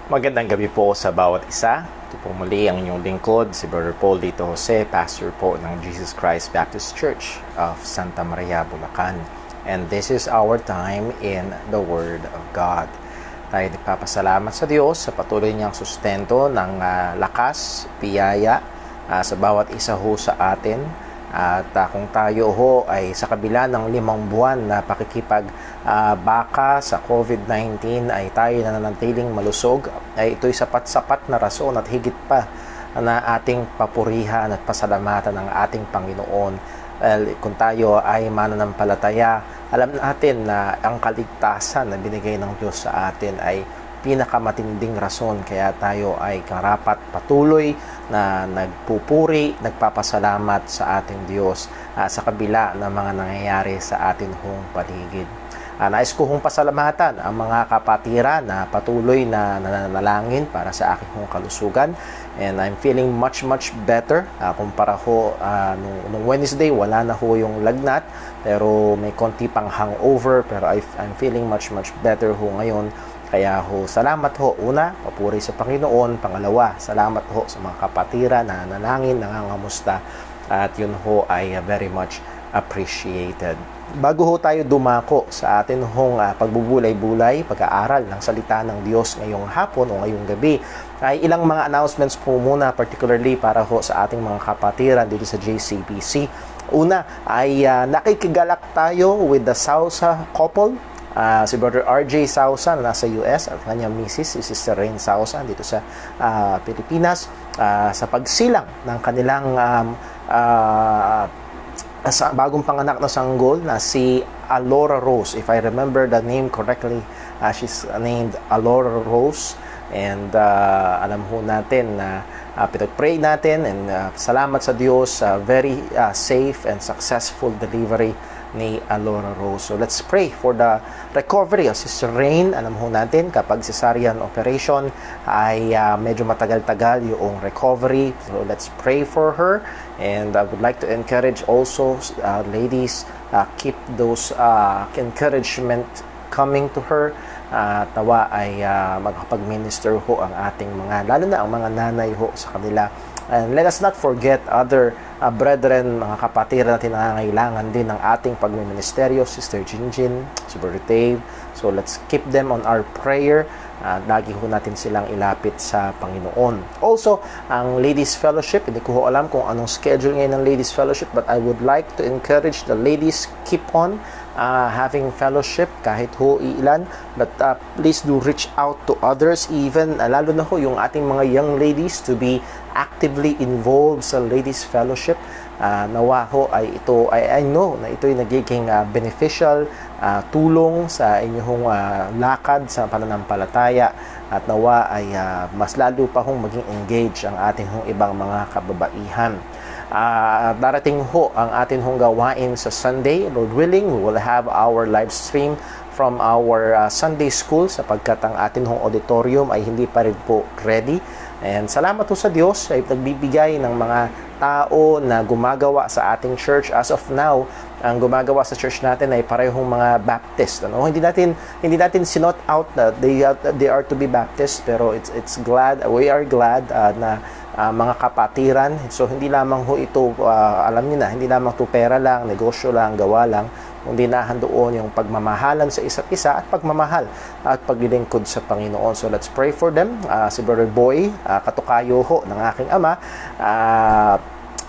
Magandang gabi po sa bawat isa. Ito po muli ang inyong lingkod, si Brother Paul Dito Jose, pastor po ng Jesus Christ Baptist Church of Santa Maria, Bulacan. And this is our time in the Word of God. Tayo nagpapasalamat sa Diyos sa patuloy niyang sustento ng lakas, biyaya sa bawat isa ho sa atin. At kung tayo ho ay sa kabila ng 5 buwan na pakikipag-baka sa COVID-19 ay tayo nananatiling malusog, ay ito'y sapat-sapat na rason at higit pa na ating papurihan at pasalamatan ng ating Panginoon. Kung tayo ay mananampalataya, alam natin na ang kaligtasan na binigay ng Diyos sa atin ay pinakamatinding rason kaya tayo ay karapat patuloy na nagpupuri, nagpapasalamat sa ating Diyos sa kabila ng mga nangyayari sa atin hong paligid. Nais ko hong pasalamatan ang mga kapatiran na patuloy na nananalangin para sa aking hong kalusugan, and I'm feeling much better kumpara ho nung Wednesday. Wala na ho yung lagnat pero may konti pang hangover, pero I'm feeling much better ho ngayon. Kaya ho, salamat ho. Una, papuri sa Panginoon. Pangalawa, salamat ho sa mga kapatiran na nanalangin, nangangamusta. At yun ho ay very much appreciated. Bago ho tayo dumako sa atin hong pagbubulay-bulay, pag-aaral ng salita ng Diyos ngayong hapon o ngayong gabi, ay ilang mga announcements po muna, particularly para ho sa ating mga kapatiran dito sa JCBC. Una ay nakikigalak tayo with the Sausa couple. Si Brother RJ Sausa na nasa US at kanyang misis, si Sister Rain Sausa dito sa Pilipinas, sa pagsilang ng kanilang bagong panganak na sanggol na si Alora Rose. If I remember the name correctly, she's named Alora Rose. And alam ho natin na pinag-pray natin, and salamat sa Diyos, very safe and successful delivery ni Alora Rose. So let's pray for the recovery of Sister Rain. Alam ho natin kapag cesarean operation ay medyo matagal-tagal yung recovery. So let's pray for her, and I would like to encourage also ladies, keep those encouragement coming to her. Tawa ay magkapag-minister ho ang ating mga, lalo na ang mga nanay ho sa kanila. And let us not forget other brethren, mga kapatiran natin na nangangailangan din ng ating pagmiministeryo, Sister Jinjin, si Brother Dave. So let's keep them on our prayer. Lagi ho natin silang ilapit sa Panginoon. Also, ang Ladies Fellowship, hindi ko ho alam kung anong schedule ngayon ng Ladies Fellowship, but I would like to encourage the ladies, keep on having fellowship kahit ho ilan, but please do reach out to others, even lalo na ho yung ating mga young ladies to be actively involved sa Ladies Fellowship. Nawa ho ay ito, I know na ito ay nagiging beneficial, tulong sa inyong lakad sa pananampalataya, at nawa ay mas lalo pa hong maging engage ang ating hong ibang mga kababaihan. Darating ho ang atin hong gawain sa Sunday. Lord willing, we will have our live stream from our Sunday school sapagkat ang atin hong auditorium ay hindi pa rin po ready. And salamat po sa Diyos ay nagbibigay ng mga tao na gumagawa sa ating church. As of now, ang gumagawa sa church natin ay parehong mga Baptist. Hindi natin sinot out na they are to be Baptist, pero we are glad na mga kapatiran. So hindi lamang ho ito, alam niyo na, hindi lamang to pera lang, negosyo lang, gawa lang, kundi nahandoon yung pagmamahalan sa isa't isa at pagmamahal at paglilingkod sa Panginoon. So let's pray for them. Si Brother Boy, katukayo ho ng aking ama,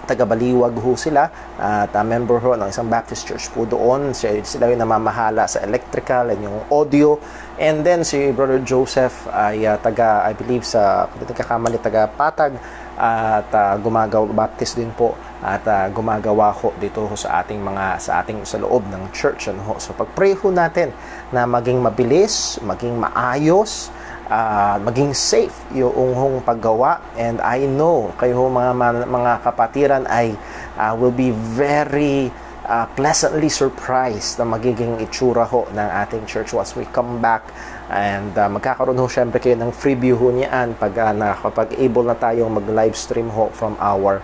taga-Baliwag ho sila, at member ho ng isang Baptist church po doon. Sila yung namamahala sa electrical and yung audio. And then si Brother Joseph ay I believe sa, kung nagkakamali, taga-Patag, at gumagawa, Baptist din po, at gumagawa ho dito ho sa sa loob ng church. So pag-pray ho natin na maging mabilis, maging maayos, maging safe yung paggawa. And I know kayo mga kapatiran ay will be very pleasantly surprised na magiging itsura ho ng ating church once we come back. And magkakaroon ho syempre kayo ng freebie ho niyan kapag able na tayong mag-live stream ho from our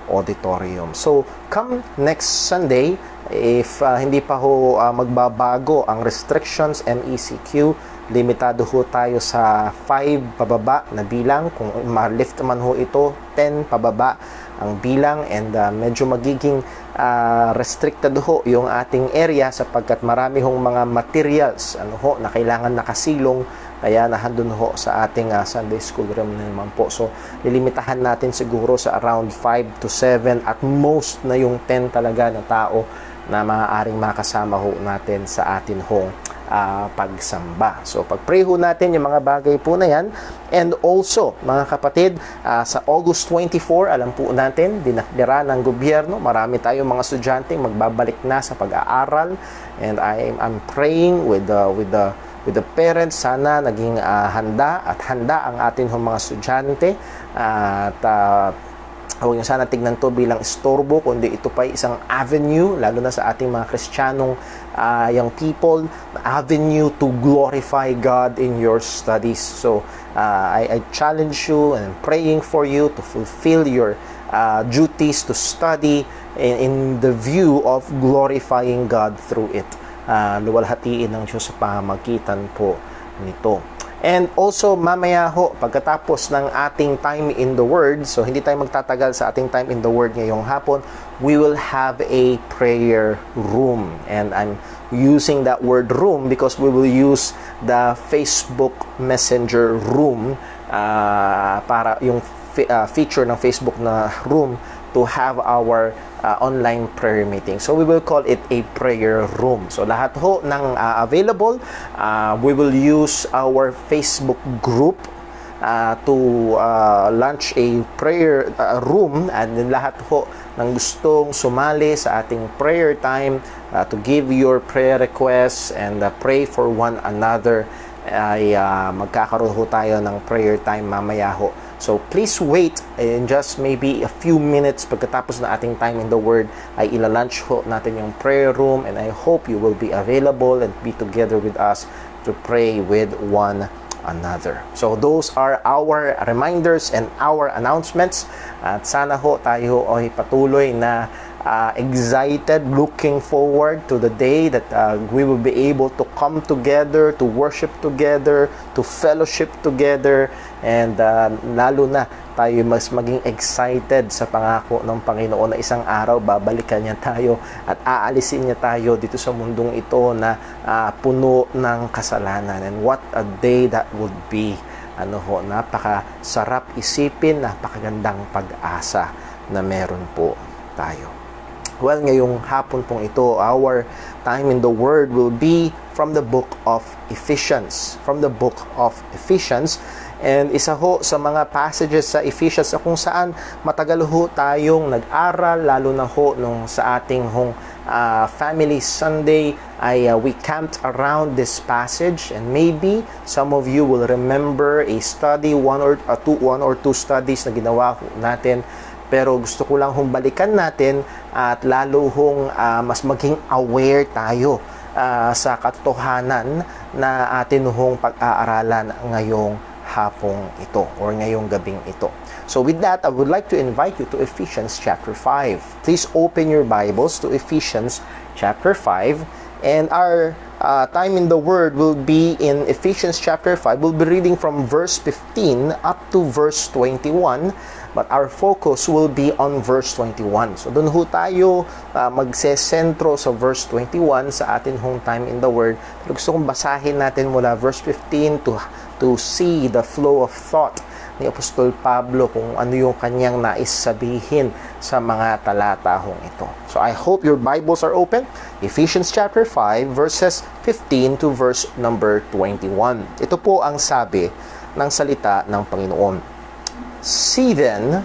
auditorium. So, come next Sunday, if hindi pa ho magbabago ang restrictions, MECQ, limitado ho tayo sa 5 pababa na bilang. Kung ma-lift man ho ito, 10 pababa ang bilang, and medyo magiging restricted ho yung ating area sapagkat marami hong mga materials na kailangan nakasilong, kaya nahandun ho sa ating Sunday school room naman po. So lilimitahan natin siguro sa around 5 to 7 at most na yung 10 talaga na tao na maaaring makasama ho natin sa atin hong pagsamba. So pag-pray ho natin yung mga bagay po na yan. And also, mga kapatid, sa August 24, alam po natin, dinakdira ng gobyerno, marami tayong mga estudyante magbabalik na sa pag-aaral, and I'm praying with the parents, sana naging handa ang atin mga estudyante, at huwag niyo sana tignan to bilang istorbo, kundi ito pa isang avenue, lalo na sa ating mga Kristiyanong young people, avenue to glorify God in your studies. So I challenge you, and I'm praying for you to fulfill your duties to study in the view of glorifying God through it. Luwalhatiin ng Diyos sa pamamagitan po nito. And also, mamaya ho, pagkatapos ng ating time in the Word, so hindi tayo magtatagal sa ating time in the Word ngayong hapon, we will have a prayer room. And I'm using that word room because we will use the Facebook Messenger room para yung feature ng Facebook na room to have our online prayer meeting. So we will call it a prayer room. So lahat ho ng available, we will use our Facebook group to launch a prayer room, and then lahat ho ng gustong sumali sa ating prayer time to give your prayer requests and pray for one another, ay magkakaroon ho tayo ng prayer time mamaya ho. So please wait in just maybe a few minutes pagkatapos na ating time in the Word, ay ilalunch ho natin yung prayer room, and I hope you will be available and be together with us to pray with one another. So those are our reminders and our announcements, at sana ho tayo ay patuloy na excited, looking forward to the day that we will be able to come together, to worship together, to fellowship together, and lalo na tayo mas maging excited sa pangako ng Panginoon na isang araw babalikan niya tayo at aalisin niya tayo dito sa mundong ito na puno ng kasalanan. And what a day that would be. Napakasarap isipin, napakagandang pag-asa na meron po tayo. Well, ngayong hapon pong ito, our time in the Word will be from the book of Ephesians. From the book of Ephesians. And isa ho sa mga passages sa Ephesians na kung saan matagal ho tayong nag-aral, lalo na ho nung sa ating Family Sunday, ay we camped around this passage, and maybe some of you will remember a study, one or two studies na ginawa natin. Pero gusto ko lang balikan natin at lalo mas maging aware tayo sa katotohanan na atin pag-aaralan ngayong hapong ito or ngayong gabing ito. So with that, I would like to invite you to Ephesians chapter 5. Please open your Bibles to Ephesians chapter 5, and our time in the Word will be in Ephesians chapter 5. We'll be reading from verse 15 up to verse 21. But our focus will be on verse 21. So doon ho tayo magsesentro sa verse 21 sa atin time in the Word. Pero gusto kong basahin natin mula verse 15 to see the flow of thought ni Apostol Pablo kung ano yung kanyang nais sabihin sa mga talata ito. So I hope your Bibles are open. Ephesians chapter 5 verses 15 to verse number 21. Ito po ang sabi ng salita ng Panginoon. See then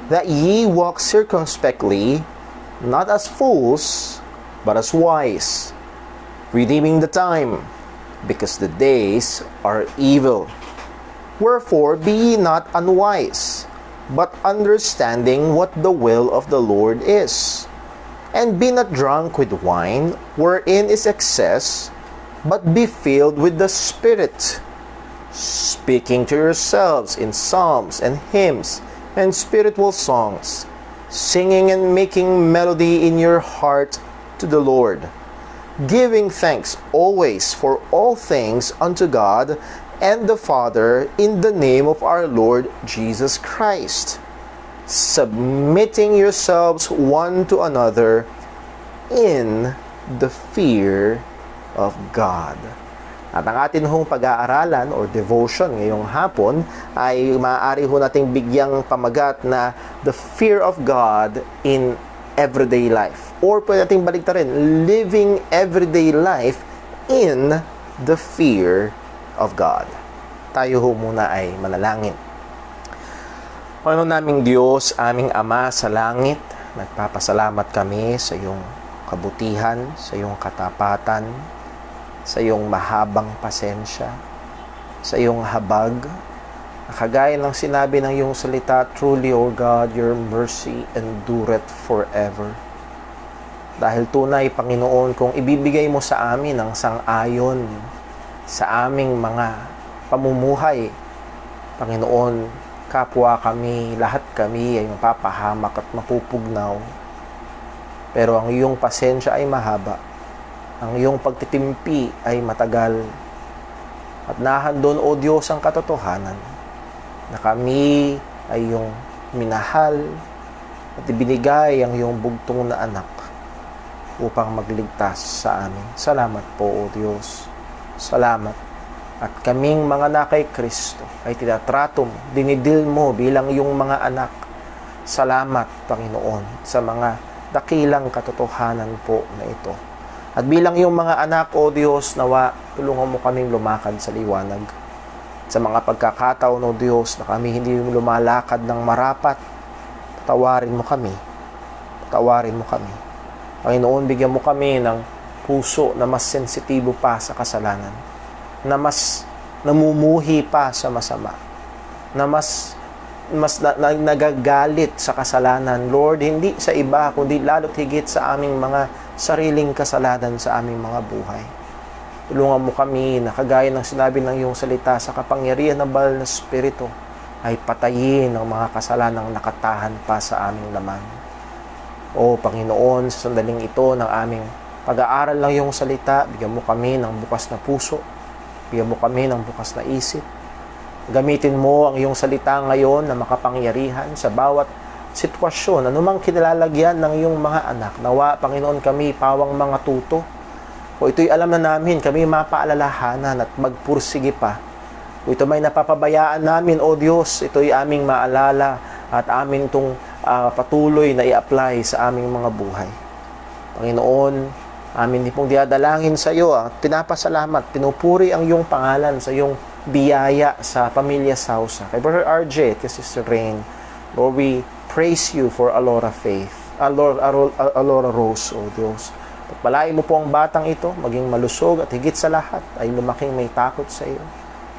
that ye walk circumspectly, not as fools, but as wise, redeeming the time, because the days are evil. Wherefore be ye not unwise, but understanding what the will of the Lord is. And be not drunk with wine, wherein is excess, but be filled with the Spirit, speaking to yourselves in psalms and hymns and spiritual songs, singing and making melody in your heart to the Lord, giving thanks always for all things unto God and the Father in the name of our Lord Jesus Christ, submitting yourselves one to another in the fear of God. At ang atin hong pag-aaralan or devotion ngayong hapon ay maaari ho nating bigyang pamagat na the fear of God in everyday life. Or pwede nating baliktarin, living everyday life in the fear of God. Tayo ho muna ay manalangin. Panginoon naming Diyos, aming Ama sa langit, nagpapasalamat kami sa iyong kabutihan, sa iyong katapatan, sa iyong mahabang pasensya, sa iyong habag. Kagaya ng sinabi ng iyong salita, truly, O God, your mercy endureth forever. Dahil tunay, Panginoon, kung ibibigay mo sa amin ang sang-ayon sa aming mga pamumuhay, Panginoon, kapwa kami, lahat kami ay mapapahamak at mapupugnaw. Pero ang iyong pasensya ay mahaba. Ang iyong pagtitimpi ay matagal. At nahandon, O Diyos, ang katotohanan na kami ay iyong minahal at ibinigay ang iyong bugtong na anak upang magligtas sa amin. Salamat po, O Diyos. Salamat. At kaming mga anak kay Kristo ay tinatrato mo, dinidil mo bilang iyong mga anak. Salamat, Panginoon, sa mga dakilang katotohanan po na ito. At bilang iyong mga anak, O Diyos, nawa, tulungan mo kaming lumakad sa liwanag. Sa mga pagkakataon, O Diyos, na kami hindi lumalakad ng marapat, patawarin mo kami. Patawarin mo kami. Panginoon, bigyan mo kami ng puso na mas sensitibo pa sa kasalanan, na mas namumuhi pa sa masama, na mas nagagalit sa kasalanan. Lord, hindi sa iba, kundi lalo't higit sa aming mga sariling kasalanan sa aming mga buhay. Tulungan mo kami na kagaya ng sinabi ng iyong salita, sa kapangyarihan ng banal na Espiritu ay patayin ang mga kasalanang nakatahan pa sa aming laman. O Panginoon, sa sandaling ito ng aming pag-aaral ng iyong salita, bigyan mo kami ng bukas na puso, bigyan mo kami ng bukas na isip. Gamitin mo ang iyong salita ngayon na makapangyarihan sa bawat sitwasyon, anumang kinalalagyan ng iyong mga anak. Nawa, Panginoon, kami pawang mga tuto. O ito'y alam na namin, kami mapaalalahanan at magpursige pa. O ito may napapabayaan namin, O Diyos, ito'y aming maalala at amin itong patuloy na i-apply sa aming mga buhay. Panginoon, amin din pong diadalangin sa iyo, pinapasalamat, pinupuri ang iyong pangalan sa iyong biyaya sa pamilya Sausa. Kay Brother RJ at kay Sister Rain, Lord, we praise you for Alora Faith, Alora Rose, O Diyos. Pagpalain mo po ang batang ito, maging malusog at higit sa lahat ay lumaking may takot sa iyo.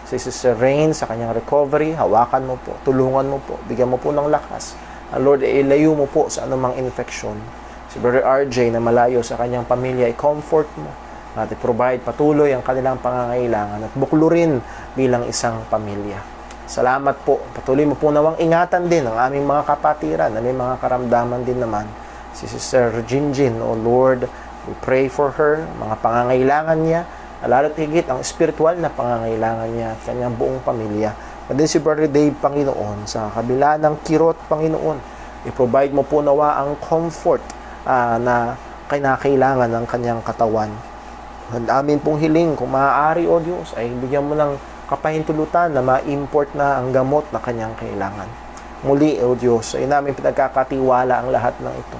Si Sister Rain, sa kanyang recovery, hawakan mo po, tulungan mo po, bigyan mo po ng lakas. Lord, ilayo mo po sa anumang infection. Si Brother RJ na malayo sa kanyang pamilya, i-comfort mo at i-provide patuloy ang kanilang pangangailangan at buklurin bilang isang pamilya. Salamat po. Patuloy mo po nawang ingatan din ang aming mga kapatiran na may mga karamdaman din naman. Si Sister Jinjin, O Lord, we pray for her, mga pangangailangan niya, lalo't higit ang spiritual na pangangailangan niya at kanyang buong pamilya. At din si Brother Dave, Panginoon, sa kabila ng kirot, Panginoon, i-provide mo po nawa ang comfort na kinakailangan ng kanyang katawan. At amin pong hiling, kung maaari, O Diyos, ay bigyan mo ng kapahintulutan na ma-import na ang gamot na kanyang kailangan. Muli, O Diyos, ay namin pinagkakatiwala ang lahat ng ito.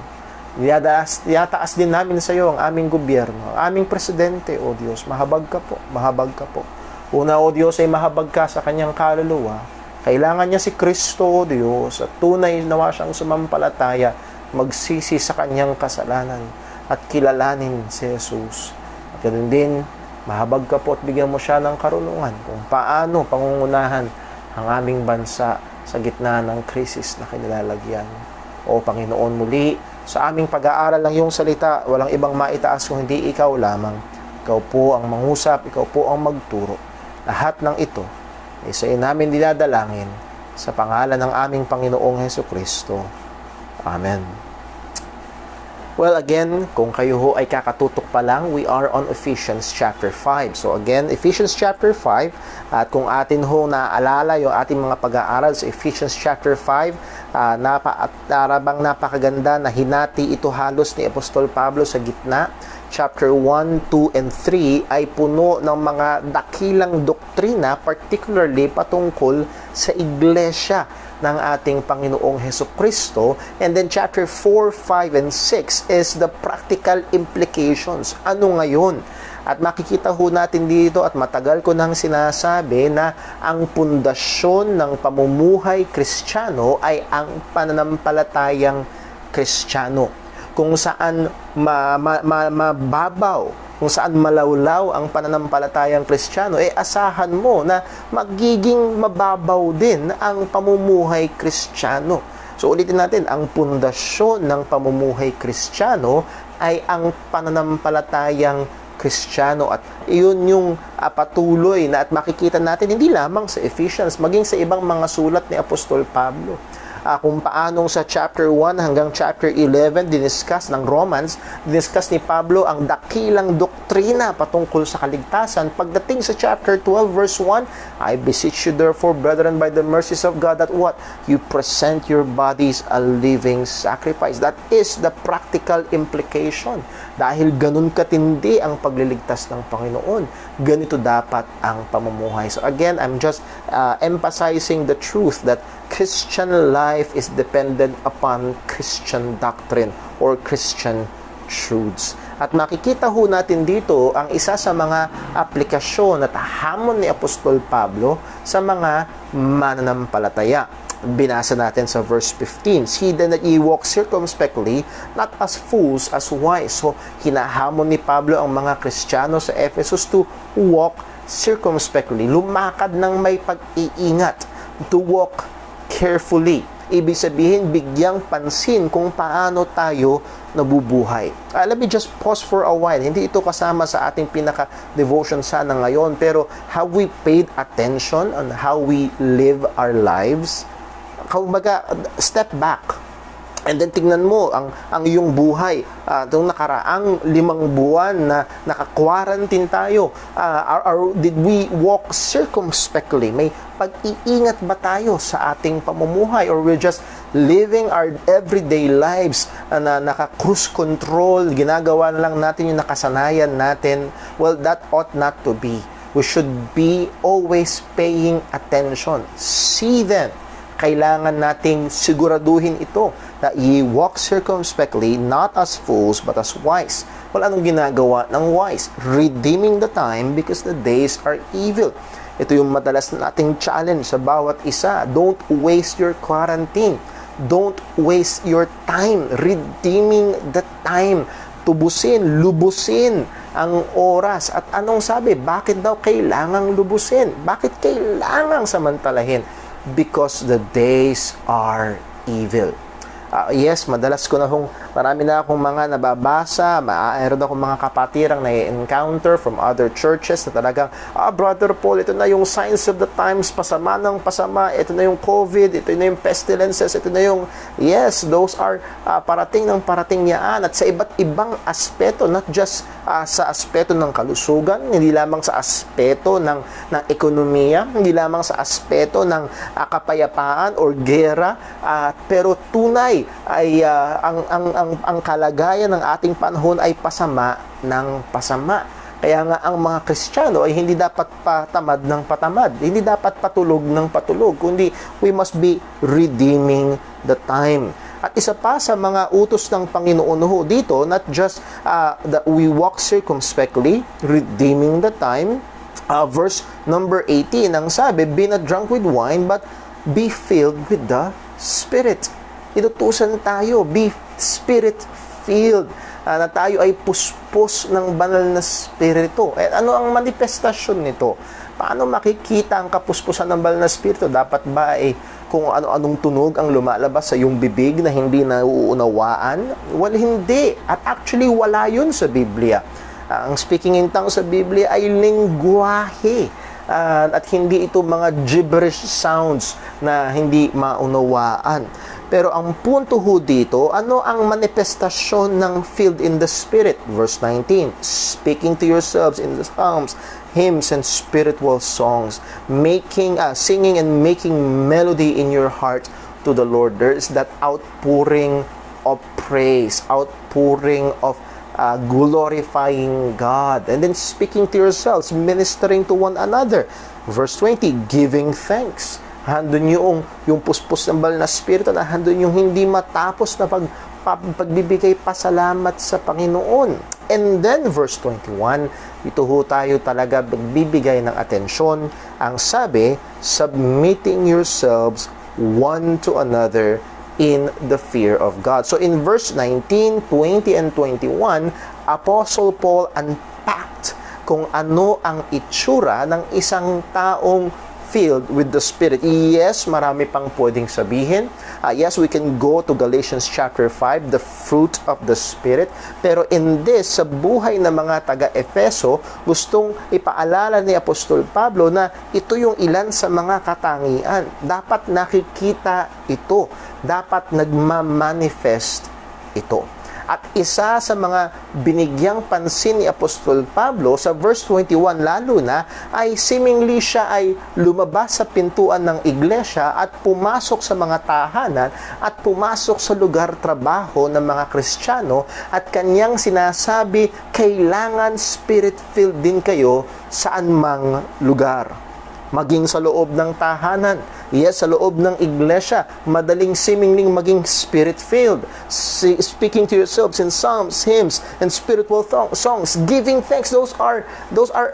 Iyataas din namin sa iyo ang aming gobyerno, ang aming presidente, O Diyos. Mahabag ka po, mahabag ka po. Una, O Diyos, ay mahabag ka sa kanyang kaluluwa. Kailangan niya si Kristo, O Diyos, at tunay nawa siyang sumampalataya, magsisi sa kanyang kasalanan at kilalanin si Jesus. At ganun din, mahabag ka po at bigyan mo siya ng karunungan kung paano pangungunahan ang aming bansa sa gitna ng krisis na kinilalagyan. O Panginoon, muli, sa aming pag-aaral ng iyong salita, walang ibang maitaas kung hindi ikaw lamang. Ikaw po ang mangusap, ikaw po ang magturo. Lahat ng ito ay sa iyo namin dinadalangin sa pangalan ng aming Panginoong Hesukristo. Amen. Well, again, kung kayo ho ay kakatutok pa lang, we are on Ephesians chapter 5. So again, Ephesians chapter 5, at kung atin ho naaalala yung ating mga pag-aaral sa Ephesians chapter 5, bang napakaganda na hinati ito halos ni Apostol Pablo sa gitna. Chapter 1, 2, and 3 ay puno ng mga dakilang doktrina, particularly patungkol sa iglesia ng ating Panginoong Hesukristo. And then chapter 4, 5, and 6 is the practical implications. Ano ngayon? At makikita ho natin dito, at matagal ko nang sinasabi, na ang pundasyon ng pamumuhay Kristiyano ay ang pananampalatayang Kristiyano. Kung saan mababaw, kung saan malawlaw ang pananampalatayang Kristiyano, asahan mo na magiging mababaw din ang pamumuhay Kristiyano. So ulitin natin, ang pundasyon ng pamumuhay Kristiyano ay ang pananampalatayang Kristiyano, at iyon yung patuloy na at makikita natin hindi lamang sa Ephesians, maging sa ibang mga sulat ni Apostol Pablo. Kung paanong sa chapter 1 hanggang chapter 11 diniscuss ng Romans, diniscuss ni Pablo ang dakilang doktrina patungkol sa kaligtasan. Pagdating sa chapter 12 verse 1, I beseech you therefore, brethren, by the mercies of God, that what? You present your bodies a living sacrifice. That is the practical implication. Dahil ganun katindi ang pagliligtas ng Panginoon, ganito dapat ang pamumuhay. So again, I'm just emphasizing the truth that Christian life is dependent upon Christian doctrine or Christian truths. At makikita ho natin dito ang isa sa mga aplikasyon at hamon ni Apostol Pablo sa mga mananampalataya. Binasa natin sa verse 15, "See then that ye walk circumspectly, not as fools, as wise." So, hinahamon ni Pablo ang mga Kristiyano sa Ephesus to walk circumspectly, lumakad ng may pag-iingat, to walk carefully. Ibig sabihin, bigyang pansin kung paano tayo nabubuhay. Let me just pause for a while. Hindi ito kasama sa ating pinaka-devotion sana ngayon, pero have we paid attention on how we live our lives? Kumbaga, step back. And then tingnan mo ang iyong buhay. Itong nakaraang 5 buwan na naka-quarantine tayo. Did we walk circumspectly? May pag-iingat ba tayo sa ating pamumuhay? Or we're just living our everyday lives na naka-cruise control, ginagawa na lang natin yung nakasanayan natin? Well, that ought not to be. We should be always paying attention. See them. Kailangan nating siguraduhin ito, that ye walk circumspectly, not as fools, but as wise. Well, anong ginagawa ng wise? Redeeming the time, because the days are evil. Ito yung madalas nating challenge sa bawat isa. Don't waste your quarantine. Don't waste your time. Redeeming the time. Tubusin, lubusin ang oras. At anong sabi? Bakit daw kailangang lubusin? Bakit kailangang samantalahin? Because the days are evil. Yes, madalas ko na marami na akong mga nababasa, mayroon akong mga kapatirang na-encounter from other churches na talagang, Brother Paul, ito na yung signs of the times, pasama ng pasama, ito na yung COVID, ito na yung pestilences, ito na yung, yes, those are parating ng parating yaan, at sa iba't ibang aspeto, not just sa aspeto ng kalusugan, hindi lamang sa aspeto ng ekonomiya, hindi lamang sa aspeto ng kapayapaan or gera, pero tunay ay ang kalagayan ng ating panahon ay pasama ng pasama. Kaya nga ang mga Kristiyano ay hindi dapat patamad ng patamad, hindi dapat patulog ng patulog, kundi we must be redeeming the time. At isa pa sa mga utos ng Panginoon ho dito, not just that we walk circumspectly, redeeming the time. Verse number 18, ang sabi, "Be not drunk with wine, but be filled with the Spirit." Inutusan tayo, be Spirit-filled, na tayo ay puspos ng banal na Spirito. Ano ang manifestasyon nito? Paano makikita ang kapuspusan ng banal na Spirito? Dapat ba kung ano-anong tunog ang lumalabas sa iyong bibig na hindi nauunawaan? Well, hindi. At actually, wala yun sa Biblia. Ang speaking in tongues sa Biblia ay lingwahe. at hindi ito mga gibberish sounds na hindi maunawaan. Pero ang punto ho dito, ano ang manifestasyon ng filled in the Spirit? Verse 19, speaking to yourselves in the psalms, hymns, and spiritual songs, singing and making melody in your heart to the Lord. There is that outpouring of praise, outpouring of glorifying God. And then speaking to yourselves, ministering to one another. Verse 20, giving thanks. Handun yung puspos ng banal na Espiritu na handun yung hindi matapos na pagbibigay pasalamat sa Panginoon. And then, verse 21, ito ho tayo talaga magbibigay ng atensyon. Ang sabi, submitting yourselves one to another in the fear of God. So, in verse 19, 20, and 21, Apostle Paul unpacked kung ano ang itsura ng isang taong filled with the Spirit. Yes, marami pang pwedeng sabihin. Yes, we can go to Galatians chapter 5, the fruit of the Spirit. Pero in this, sa buhay ng mga taga-Efeso, gustong ipaalala ni Apostol Pablo na ito yung ilan sa mga katangian. Dapat nakikita ito. Dapat nagmamanifest ito. At isa sa mga binigyang pansin ni Apostol Pablo sa verse 21 lalo na ay seemingly siya ay lumabas sa pintuan ng iglesia at pumasok sa mga tahanan at pumasok sa lugar trabaho ng mga Kristiyano at kanyang sinasabi, kailangan spirit-filled din kayo saan mang lugar. Maging sa loob ng tahanan, yes, sa loob ng iglesia, madaling seemingly maging spirit-filled. Speaking to yourselves in psalms, hymns, and spiritual songs, giving thanks, those are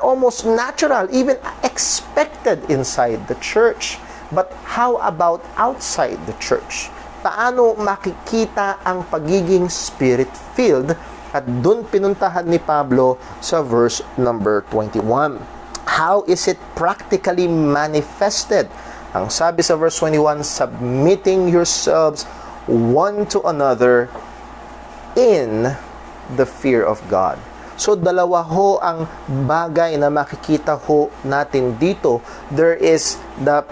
almost natural, even expected inside the church. But how about outside the church? Paano makikita ang pagiging spirit-filled? At dun pinuntahan ni Pablo sa verse number 21. How is it practically manifested? Ang sabi sa verse 21, submitting yourselves one to another in the fear of God. So dalawa ho ang bagay na makikita ho natin dito. There is the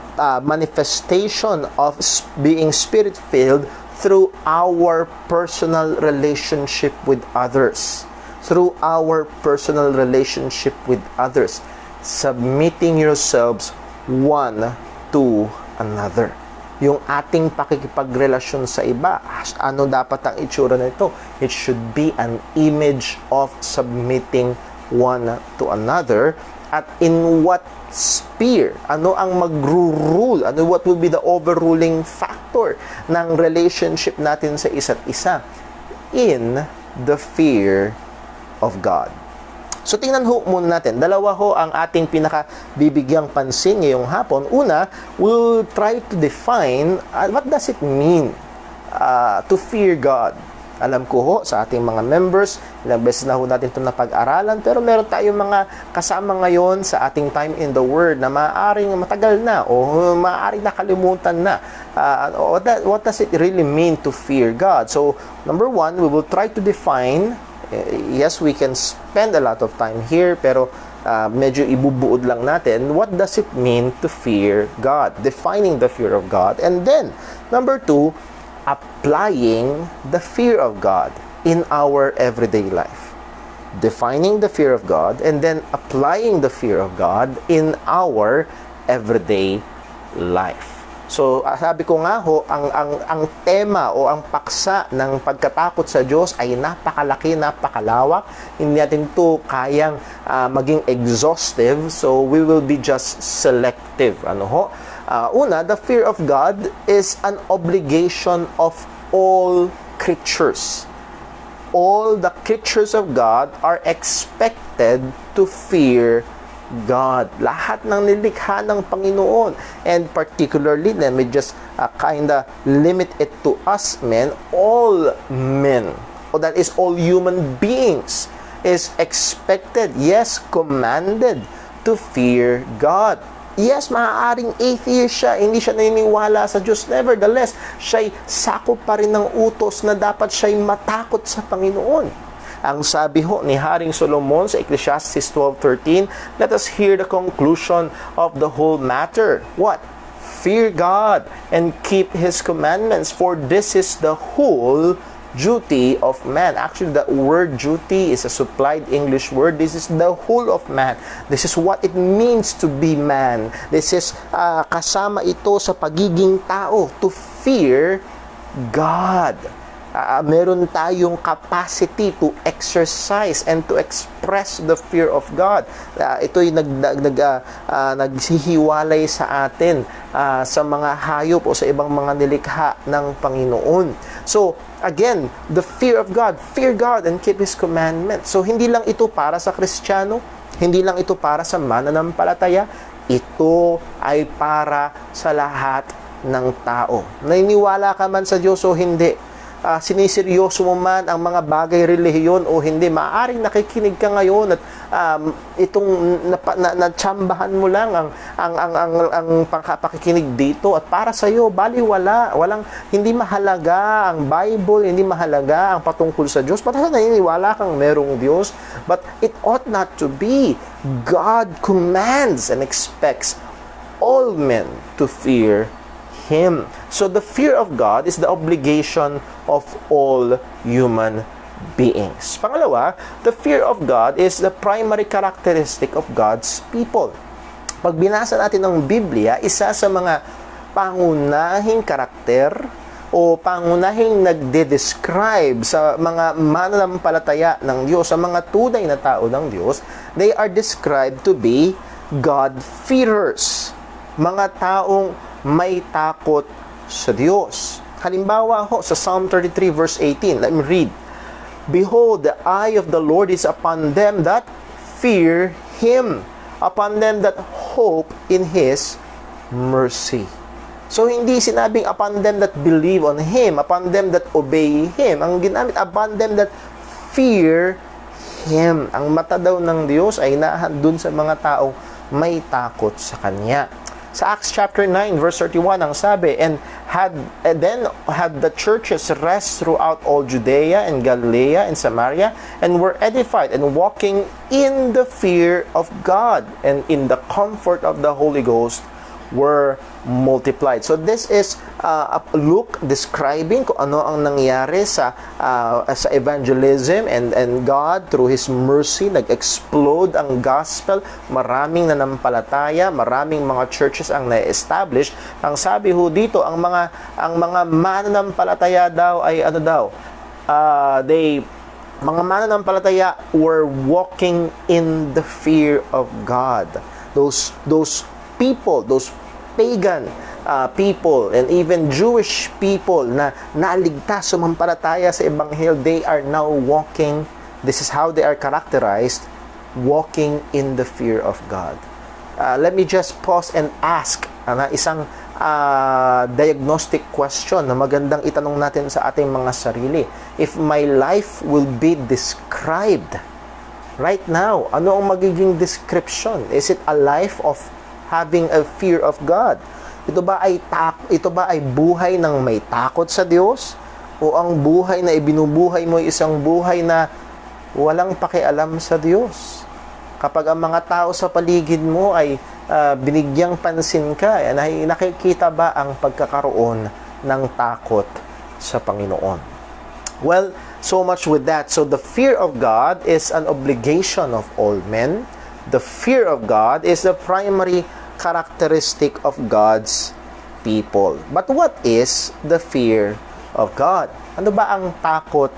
manifestation of being spirit-filled through our personal relationship with others. Through our personal relationship with others. Submitting yourselves one to another. Yung ating pakikipagrelasyon sa iba, ano dapat ang itsura nito? It should be an image of submitting one to another. At in what sphere? Ano ang mag-rule? What will be the overruling factor ng relationship natin sa isa't isa? In the fear of God. So tingnan ho muna natin. Dalawa ho ang ating pinakabibigyang pansin ngayong hapon. Una, we'll try to define what does it mean to fear God. Alam ko ho sa ating mga members, ilang beses na ho natin ito napag-aralan, pero meron tayong mga kasama ngayon sa ating time in the Word na maaaring matagal na o maaaring nakalimutan na. What does it really mean to fear God? So, number one, we will try to define. Yes, we can spend a lot of time here, pero medyo ibubuod lang natin. What does it mean to fear God? Defining the fear of God. And then, number two, applying the fear of God in our everyday life. Defining the fear of God and then applying the fear of God in our everyday life. So, sabi ko nga ho, ang tema o ang paksa ng pagkatakot sa Diyos ay napakalaki, napakalawak. Hindi natin ito kayang maging exhaustive. So, we will be just selective. Una, the fear of God is an obligation of all creatures. All the creatures of God are expected to fear God. Lahat ng nilikha ng Panginoon. And particularly, let me just limit it to us men. All men, or that is all human beings, is expected, yes, commanded to fear God. Yes, maaaring atheist siya, hindi siya naniniwala sa Diyos. Nevertheless, siya'y sakop pa rin ng utos na dapat siya'y matakot sa Panginoon. Ang sabi ho ni Haring Solomon sa Ecclesiastes 12:13, let us hear the conclusion of the whole matter. What? Fear God and keep His commandments, for this is the whole duty of man. Actually, the word duty is a supplied English word. This is the whole of man. This is what it means to be man. This is kasama ito sa pagiging tao, to fear God. Meron tayong capacity to exercise and to express the fear of God. Ito'y naghihiwalay sa atin sa mga hayop o sa ibang mga nilikha ng Panginoon. So, again, the fear of God. Fear God and keep His commandments. So, hindi lang ito para sa Kristiyano, hindi lang ito para sa mananampalataya, ito ay para sa lahat ng tao. Naniniwala ka man sa Diyos o hindi, siniseryoso mo man ang mga bagay relihiyon o hindi, maaaring nakikinig ka ngayon at itong natsambahan mo lang ang pakikinig dito at para sa iyo walang hindi mahalaga ang Bible, hindi mahalaga ang patungkol sa Diyos. Patay naniniwala kang merong Diyos, but it ought not to be. God commands and expects all men to fear Him. So the fear of God is the obligation of all human beings. Pangalawa, the fear of God is the primary characteristic of God's people. Pag binasa natin ang Biblia, isa sa mga pangunahing karakter o pangunahing nagde-describe sa mga mananampalataya ng Diyos, sa mga tunay na tao ng Diyos, they are described to be God-fearers. Mga taong may takot sa Diyos. Halimbawa ho, sa Psalm 33 verse 18, let me read. Behold, the eye of the Lord is upon them that fear Him, upon them that hope in His mercy. So, hindi sinabing upon them that believe on Him, upon them that obey Him. Ang ginamit, upon them that fear Him. Ang mata daw ng Diyos ay nahandun sa mga taong may takot sa Kanya. Sa Acts chapter 9 verse 31 ang sabi, then had the churches rest throughout all Judea and Galilee and Samaria, and were edified and walking in the fear of God and in the comfort of the Holy Ghost were multiplied. So this is Luke describing kung ano ang nangyari sa evangelism, and God through His mercy nag-explode ang gospel. Maraming nanampalataya, maraming mga churches ang na-establish. Ang sabi ho dito, ang mga mananampalataya daw ay mga mananampalataya were walking in the fear of God. Those people, those pagan people and even Jewish people na naligtas, sumampalataya sa Ebanghelyo, they are now walking, this is how they are characterized, walking in the fear of God. Let me just pause and ask isang diagnostic question na magandang itanong natin sa ating mga sarili. If my life will be described right now, ano ang magiging description? Is it a life of having a fear of God? Ito ba ay buhay ng may takot sa Diyos? O ang buhay na ibinubuhay mo ay isang buhay na walang pakialam sa Diyos? Kapag ang mga tao sa paligid mo ay binigyang pansin ka, nakikita ba ang pagkakaroon ng takot sa Panginoon? Well, so much with that. So the fear of God is an obligation of all men. The fear of God is the primary characteristic of God's people. But what is the fear of God? Ano ba ang takot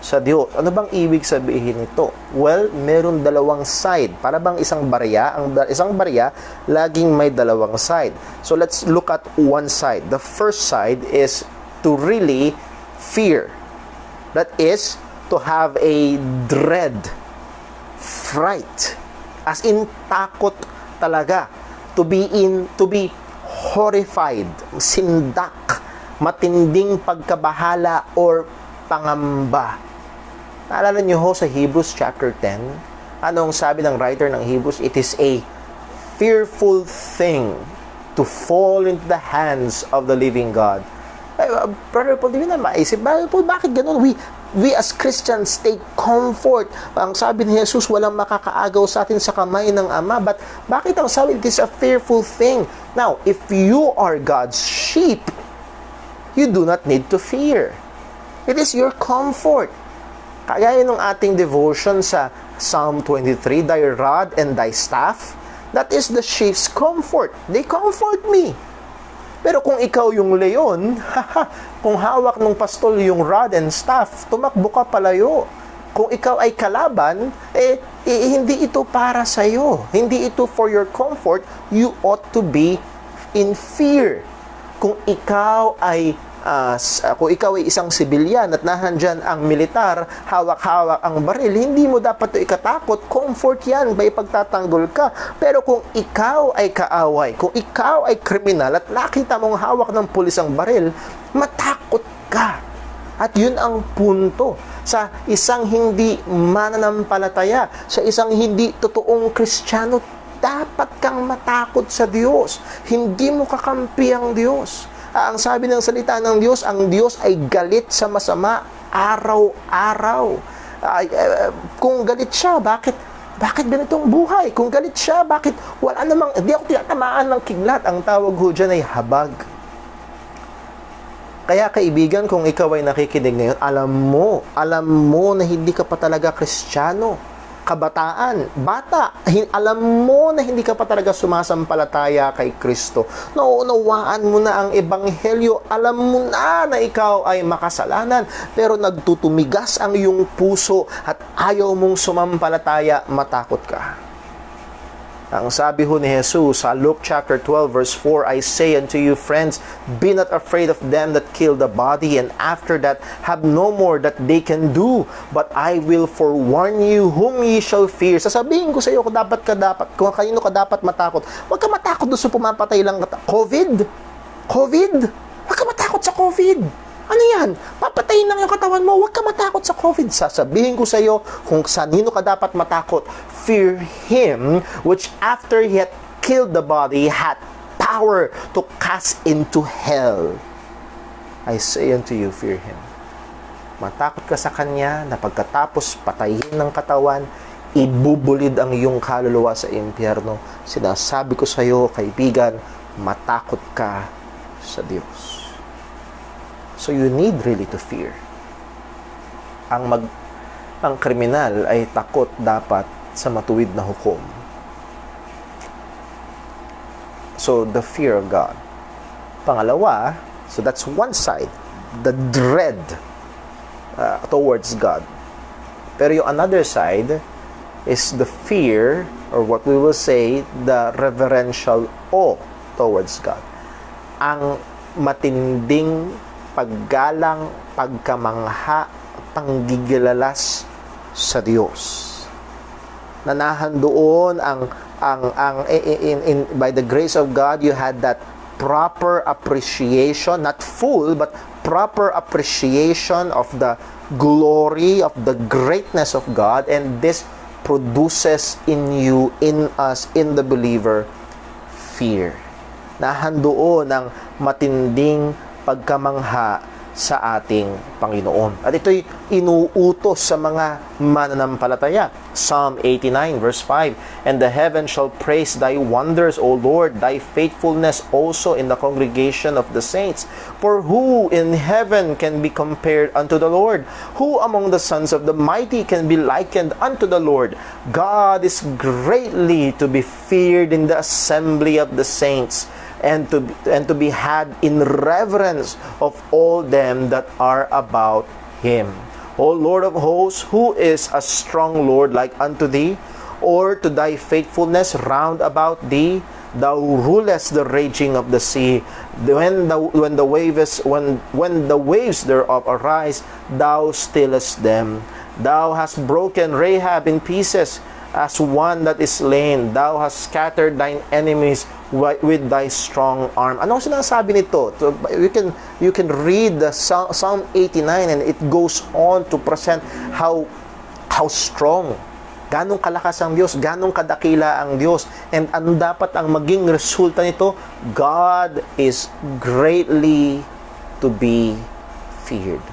sa Diyos? Ano bang ibig sabihin nito? Well, meron dalawang side. Para bang isang barya, isang barya laging may dalawang side. So let's look at one side. The first side is to really fear. That is to have a dread, fright, as in takot talaga. To be horrified, sindak, matinding pagkabahala or pangamba. Naalala niyo ho sa Hebrews chapter 10, anong sabi ng writer ng Hebrews? It is a fearful thing to fall into the hands of the living God. Brother Paul, di ba na maisip? Brother Paul, bakit ganun? We as Christians take comfort. Ang sabi ni Jesus, walang makakaagaw sa atin sa kamay ng Ama. But bakit ang sabi, it is a fearful thing. Now, if you are God's sheep, you do not need to fear. It is your comfort. Kaya yun ang ating devotion sa Psalm 23, thy rod and thy staff, that is the sheep's comfort. They comfort me. Pero kung ikaw yung leon, kung hawak ng pastol yung rod and staff, tumakbo ka palayo. Kung ikaw ay kalaban, hindi ito para sa'yo. Hindi ito for your comfort. You ought to be in fear. Kung ikaw ay isang sibilyan at nahandyan ang militar, hawak-hawak ang baril, hindi mo dapat ito ikatakot. Comfort yan, may pagtatanggol ka. Pero kung ikaw ay kaaway, kung ikaw ay kriminal at nakita mong hawak ng pulis ang baril, matakot ka. At yun ang punto sa isang hindi mananampalataya, sa isang hindi totoong Kristiyano. Dapat kang matakot sa Diyos. Hindi mo kakampi ang Diyos. Ang sabi ng salita ng Diyos, ang Diyos ay galit sa masama araw-araw. Kung galit siya, bakit ganitong buhay? Kung galit siya, bakit wala namang, hindi ako tinatamaan ng kidlat. Ang tawag ho dyan ay habag. Kaya kaibigan, kung ikaw ay nakikinig ngayon, alam mo na hindi ka pa talaga Kristiyano. Kabataan, bata, alam mo na hindi ka pa talaga sumasampalataya kay Kristo. Nauunawaan mo na ang ebanghelyo, alam mo na ikaw ay makasalanan, pero nagtutumigas ang iyong puso at ayaw mong sumampalataya, matakot ka. Ang sabi ho ni Jesus sa Luke chapter 12 verse 4, I say unto you, friends, be not afraid of them that kill the body, and after that have no more that they can do. But I will forewarn you whom ye shall fear. Sasabihin ko sa iyo kung kanino ka dapat matakot. Huwag ka matakot doon sa pumapatay lang. COVID? Huwag ka matakot sa COVID. Ano yan? Papatayin lang yung katawan mo. Huwag ka matakot sa COVID. Sasabihin ko sa iyo kung sanino ka dapat matakot. Fear Him, which after He had killed the body, had power to cast into hell. I say unto you, fear Him. Matakot ka sa Kanya na pagkatapos patayin ng katawan, ibubulid ang iyong kaluluwa sa impyerno. Sinasabi ko sa iyo, kaibigan, matakot ka sa Diyos. So you need really to fear. Ang kriminal ay takot dapat sa matuwid na hukom. So the fear of God. Pangalawa, so that's one side, the dread towards God. Pero yung another side is the fear, or what we will say, the reverential awe towards God. Ang matinding paggalang, pagkamangha, panggigilalas sa Diyos. Nanahan doon by the grace of God, you had that proper appreciation, not full, but proper appreciation of the glory, of the greatness of God, and this produces in you, in us, in the believer, fear. Nahan doon ang matinding pagkamangha sa ating Panginoon. At ito'y inuutos sa mga mananampalataya. Psalm 89 verse 5, and the heaven shall praise thy wonders, O Lord, thy faithfulness also in the congregation of the saints. For who in heaven can be compared unto the Lord? Who among the sons of the mighty can be likened unto the Lord? God is greatly to be feared in the assembly of the saints, and to be had in reverence of all them that are about Him. O Lord of hosts, who is a strong Lord like unto thee, or to thy faithfulness round about thee? Thou rulest the raging of the sea. When the waves thereof arise, thou stillest them. Thou hast broken Rahab in pieces, as one that is slain. Thou hast scattered thine enemies with thy strong arm. Ano sinasabi nito? You can read the Psalm 89, and it goes on to present how strong, ganong kalakas ang Diyos, ganong kadakila ang Diyos, and ano dapat ang maging resulta nito? God is greatly to be feared.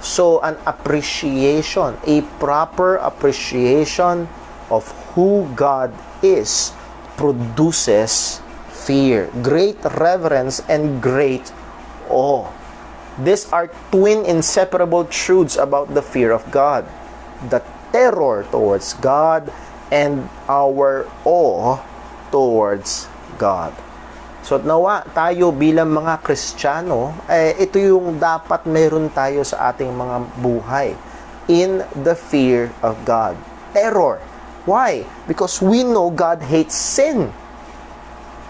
So, an appreciation, a proper appreciation of who God is produces fear, great reverence, and great awe. These are twin inseparable truths about the fear of God. The terror towards God and our awe towards God. So nawa tayo bilang mga Kristiyano, ito yung dapat meron tayo sa ating mga buhay. In the fear of God. Terror. Why? Because we know God hates sin.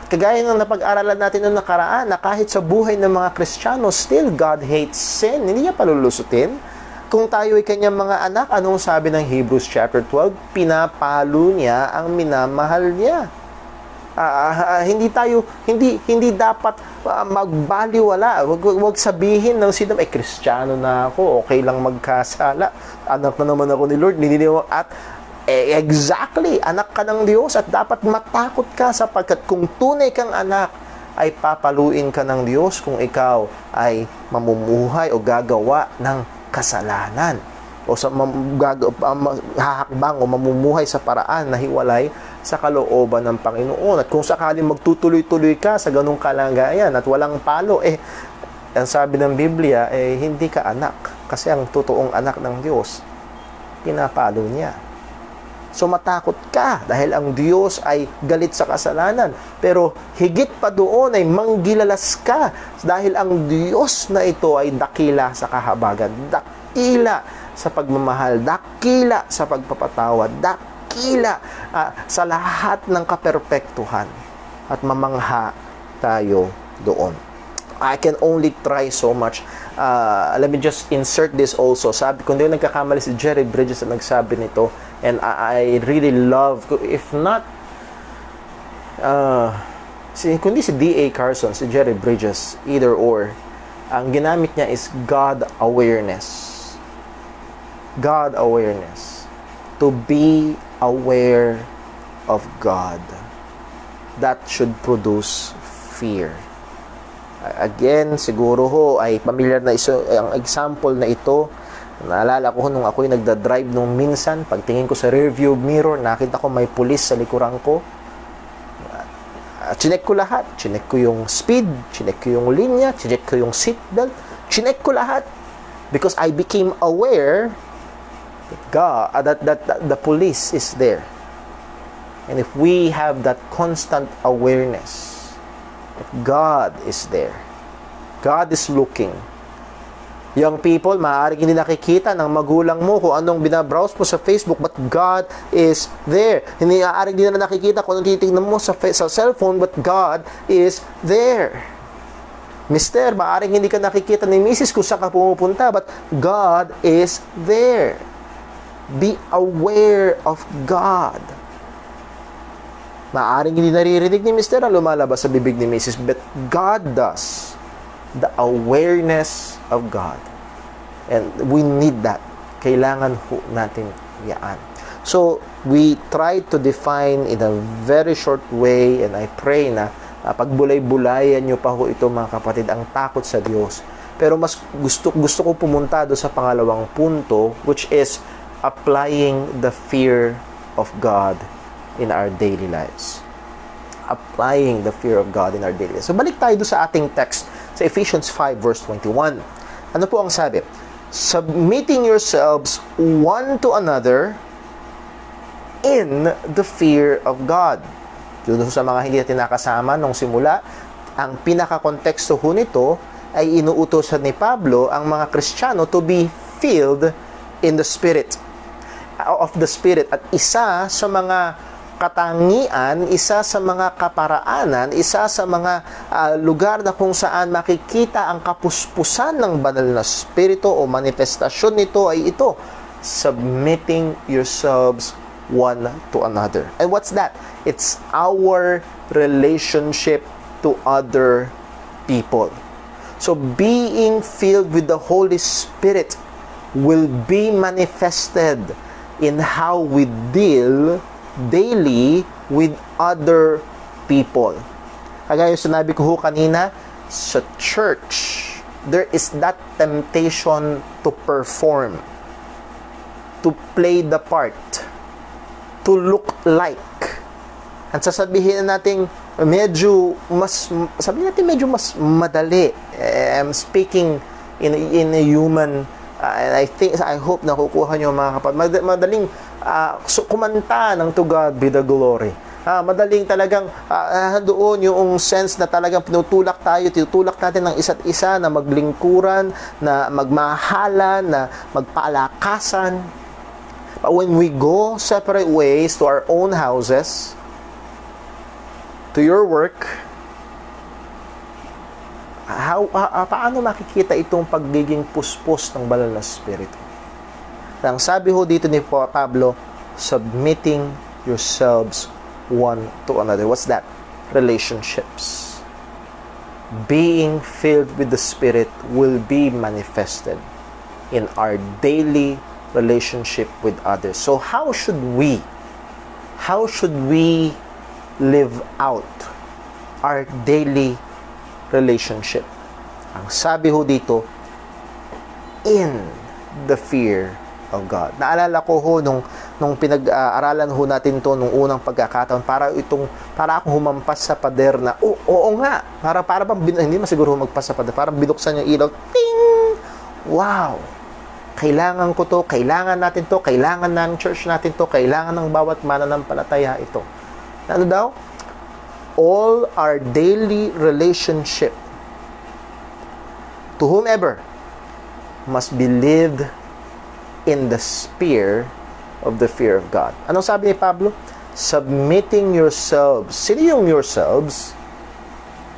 Kagaya ng napag-aralan natin noong nakaraan, na kahit sa buhay ng mga Kristiyano, still God hates sin. Hindi niya palulusutin. Kung tayo ay kanyang mga anak, anong sabi ng Hebrews chapter 12? Pinapalo niya ang minamahal niya. Hindi dapat magbaliwala. Wag sabihin ng sino, Kristiyano na ako, okay lang magkasala. Anak na naman ako ni Lord. At exactly, anak ka ng Diyos at dapat matakot ka sapagkat kung tunay kang anak, ay papaluin ka ng Diyos kung ikaw ay mamumuhay o gagawa ng kasalanan o hahakbang o mamumuhay sa paraan na hiwalay sa kalooban ng Panginoon. At kung sakaling magtutuloy-tuloy ka sa ganung kalagayan at walang palo, ang sabi ng Biblia, hindi ka anak. Kasi ang totoong anak ng Diyos, pinapalo niya. So matakot ka dahil ang Diyos ay galit sa kasalanan. Pero higit pa doon ay manggilalas ka dahil ang Diyos na ito ay dakila sa kahabagan, dakila sa pagmamahal, dakila sa pagpapatawad, dakila sa lahat ng kaperpektuhan. At mamangha tayo doon. I can only try so much. Let me just insert this also. Sabi, kung di nagkakamali si Jerry Bridges na nagsabi nito, and I really love, if not, kundi si D.A. Carson, si Jerry Bridges, either or, ang ginamit niya is God awareness. God awareness. To be aware of God. That should produce fear. Again, siguro ho ay familiar na ang example na ito. Naalala ko nung ako'y nagda-drive nung minsan, pagtingin ko sa rearview mirror, nakita ko may pulis sa likuran ko. Chinek ko lahat. Chinek ko yung speed, chinek ko yung linya, chinek ko yung seatbelt, chinek ko lahat. Because I became aware that the police is there. And if we have that constant awareness, God is there. God is looking. Young people, maaaring hindi nakikita ng magulang mo kung anong binabrowse mo sa Facebook, but God is there. Hindi maaaring hindi na nakikita kung anong titignan mo sa cellphone, but God is there. Mister, maaaring hindi ka nakikita ni Mrs. kung saan ka pumupunta, but God is there. Be aware of God. Maaaring hindi naririnig ni Mr. ang lumalabas sa bibig ni Mrs. But God does. The awareness of God. And we need that. Kailangan natin yan. So, we try to define in a very short way, and I pray na pagbulay-bulayan nyo pa ho ito mga kapatid, ang takot sa Diyos. Pero mas gusto ko pumunta doon sa pangalawang punto, which is applying the fear of God in our daily lives. Applying the fear of God in our daily lives. So, balik tayo doon sa ating text sa Ephesians 5 verse 21. Ano po ang sabi? Submitting yourselves one to another in the fear of God. Doon sa mga hindi natin nakasama nung simula, ang pinaka-konteksto ho nito ay inuutosan ni Pablo ang mga Kristiyano to be filled in the Spirit. Of the Spirit. At isa sa mga katangian, isa sa mga kaparaanan, isa sa mga lugar na kung saan makikita ang kapuspusan ng banal na spirito o manifestasyon nito ay ito, submitting yourselves one to another. And what's that? It's our relationship to other people. So being filled with the Holy Spirit will be manifested in how we deal daily with other people. Kagaya sinabi ko ho kanina, sa church, there is that temptation to perform, to play the part, to look like. At sasabihin natin medyo mas, sabihin natin medyo mas madali. I'm speaking in a human, and I hope nakukuha nyo mga kapatid. Madaling kumanta ng To God be the glory. Madaling talagang doon yung sense na talagang tinutulak natin ng isa't isa na maglingkuran, na magmahalan, na magpalakasan. But when we go separate ways to our own houses, to your work, paano makikita itong pagiging puspos ng banal na Espiritu? Ang sabi ho dito ni Pablo, submitting yourselves one to another. What's that? Relationships. Being filled with the Spirit will be manifested in our daily relationship with others. So how should we live out our daily relationship? Ang sabi ho dito, in the fear of God. Naalala ko ho nung pinag-aralan ho natin to nung unang pagkakataon, para akong humampas sa pader na oo nga, para bang hindi masiguro magpas sa pader, parang binuksan yung ilaw, ting! Wow! Kailangan ko to, kailangan natin to, kailangan ng church natin to, kailangan ng bawat mananampalataya ito. Ano daw? All our daily relationship to whomever must be lived in the sphere of the fear of God. Anong sabi ni Pablo? Submitting yourselves. Sino yung yourselves?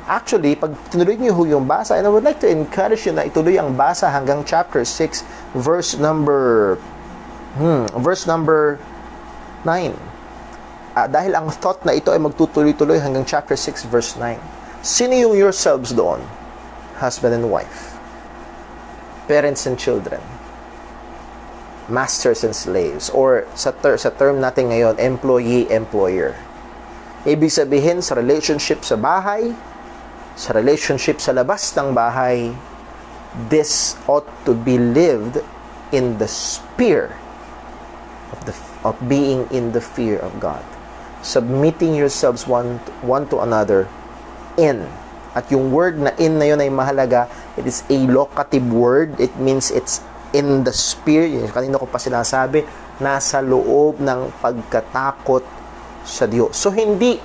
Actually, pag tinuloy niyo yung basa, and I would like to encourage you na ituloy ang basa hanggang chapter 6, verse number 9. Dahil ang thought na ito ay magtutuloy-tuloy hanggang chapter 6, verse 9. Sino yung yourselves doon? Husband and wife. Parents and children. Masters and slaves. Or sa term natin ngayon, employee-employer. Ibig sabihin, sa relationship sa bahay, sa relationship sa labas ng bahay, this ought to be lived in the sphere of being in the fear of God. Submitting yourselves one to another in. At yung word na in na yun ay mahalaga. It is a locative word. It means it's in the sphere. Yung kanina ko pa sinasabi, nasa loob ng pagkatakot sa Diyos. So hindi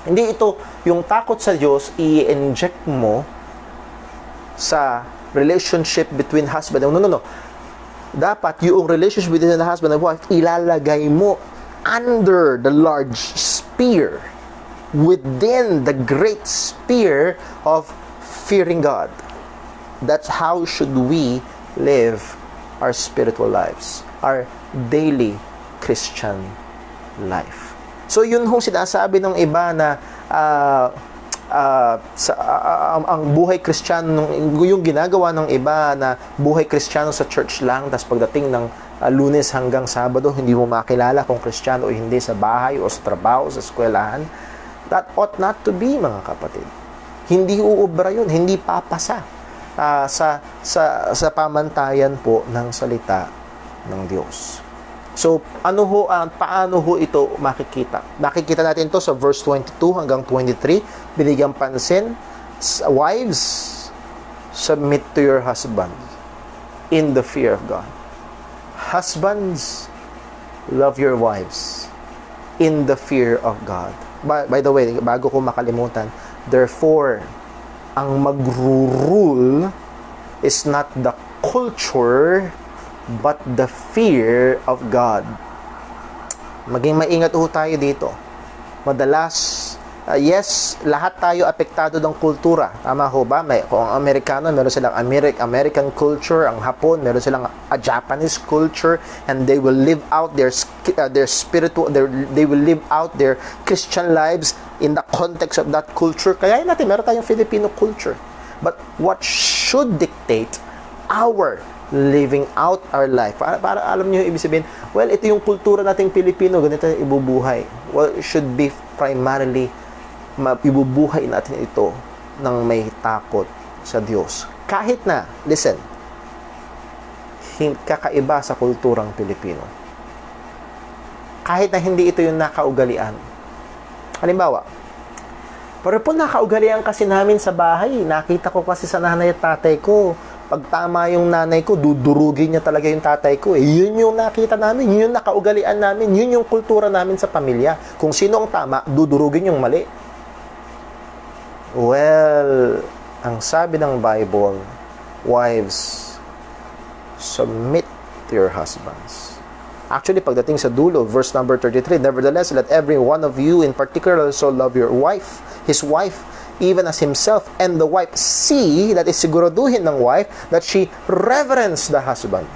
ito yung takot sa Diyos i-inject mo sa relationship between husband and no. Dapat yung relationship between the husband and wife ilalagay mo under the large sphere, within the great sphere of fearing God. That's how should we live our spiritual lives, our daily Christian life. So yun ho sinasabi ng iba na ang buhay Kristiyano, yung ginagawa ng iba na buhay Kristiyano sa church lang, tas pagdating ng Lunes hanggang Sabado, hindi mo makilala kung Kristiyano o hindi sa bahay o sa trabaho, sa eskwelahan. That ought not to be, mga kapatid. Hindi uubra yun, hindi papasa sa pamantayan po ng salita ng Diyos. So, paano ho ito makikita? Makikita natin to sa verse 22 hanggang 23. Binigyang pansin, wives, submit to your husband in the fear of God. Husbands, love your wives in the fear of God. By the way, bago ko makalimutan, therefore, ang magro-rule is not the culture but the fear of God. Maging maingat ho tayo dito. Madalas, yes, lahat tayo apektado ng kultura. Tama ho ba? Kung ang Amerikano, meron silang American culture. Ang Hapon, meron silang a Japanese culture. And they will live out their spiritual, they will live out their Christian lives in the context of that culture. Kaya natin, meron tayong Filipino culture. But what should dictate our living out our life? Para alam niyo yung ibig sabihin, well, ito yung kultura nating Pilipino, ganito yung ibubuhay. Well, it should be primarily ibubuhay natin ito ng may takot sa Diyos. Kahit na, listen, kakaiba sa kulturang Pilipino. Kahit na hindi ito yung nakaugalian. Halimbawa, pero po nakaugalian kasi namin sa bahay. Nakita ko kasi sa nanay at tatay ko. Pag tama yung nanay ko, dudurugin niya talaga yung tatay ko. Yun yung nakita namin, yun yung nakaugalian namin, yun yung kultura namin sa pamilya. Kung sino ang tama, dudurugin yung mali. Well, ang sabi ng Bible, wives, submit to your husbands. Actually, pagdating sa dulo, verse number 33, nevertheless, let every one of you in particular also love your wife, his wife, even as himself, and the wife see, that is siguraduhin ng wife, that she reverence the husband.